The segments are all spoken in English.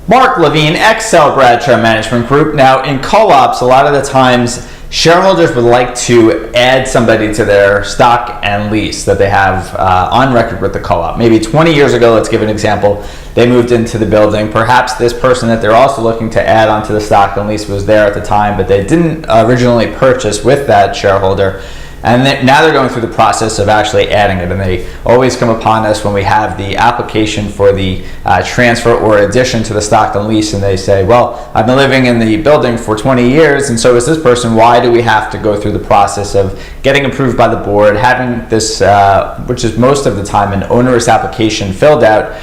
Mark Levine, Excel Bradshaw Management Group. Now, in co-ops, a lot of the times, shareholders would like to add somebody to their stock and lease that they have on record with the co-op. Maybe 20 years ago, let's give an example, they moved into the building. Perhaps this person that they're also looking to add onto the stock and lease was there at the time, but they didn't originally purchase with that shareholder. And now they're going through the process of actually adding it, and they always come upon us when we have the application for the transfer or addition to the stock and lease, and they say, well, I've been living in the building for 20 years, and so is this person. Why do we have to go through the process of getting approved by the board, having this, which is most of the time an onerous application filled out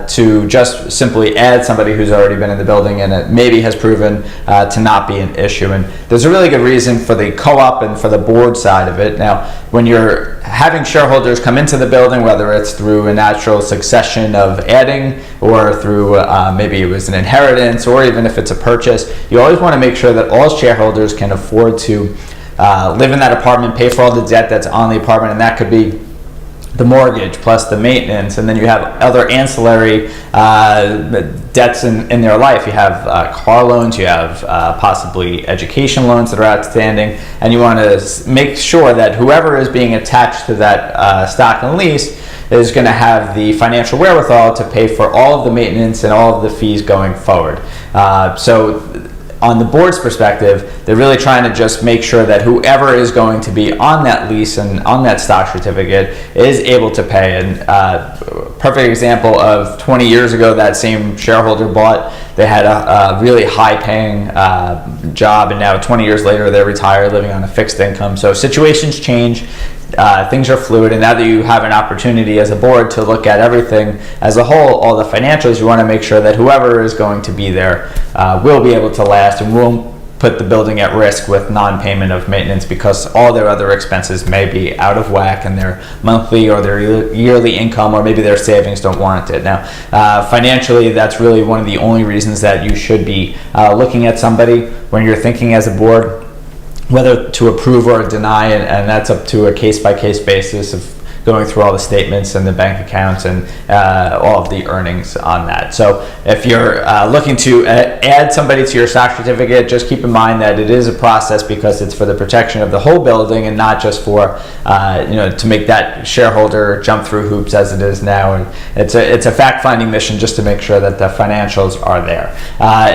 to just simply add somebody who's already been in the building, and it maybe has proven to not be an issue. And there's a really good reason for the co-op and for the board side of it. Now, when you're having shareholders come into the building, whether it's through a natural succession of adding or through maybe it was an inheritance, or even if it's a purchase, you always want to make sure that all shareholders can afford to live in that apartment, pay for all the debt that's on the apartment, and that could be the mortgage plus the maintenance, and then you have other ancillary debts in their life. You have car loans, you have possibly education loans that are outstanding, and you want to make sure that whoever is being attached to that stock and lease is going to have the financial wherewithal to pay for all of the maintenance and all of the fees going forward. So on the board's perspective, they're really trying to just make sure that whoever is going to be on that lease and on that stock certificate is able to pay. And perfect example of 20 years ago, that same shareholder bought, they had a really high paying job, and now 20 years later they're retired living on a fixed income. So situations change. Things are fluid, and now that you have an opportunity as a board to look at everything as a whole, all the financials, you want to make sure that whoever is going to be there will be able to last and won't put the building at risk with non-payment of maintenance because all their other expenses may be out of whack and their monthly or their yearly income or maybe their savings don't warrant it. Now, financially, that's really one of the only reasons that you should be looking at somebody when you're thinking as a board whether to approve or deny, and that's up to a case-by-case basis of going through all the statements and the bank accounts and all of the earnings on that. So if you're looking to add somebody to your stock certificate, just keep in mind that it is a process because it's for the protection of the whole building and not just for to make that shareholder jump through hoops as it is now. And it's a fact-finding mission just to make sure that the financials are there.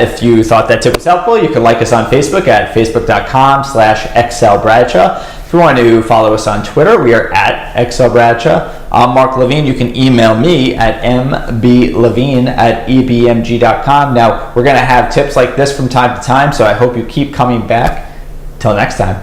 If you thought that tip was helpful, you can like us on Facebook at facebook.com/XLBradshaw. If you want to follow us on Twitter, we are at Excel Bradshaw. I'm Mark Levine. You can email me at mblevine@ebmg.com. Now, we're going to have tips like this from time to time, so I hope you keep coming back. Till next time.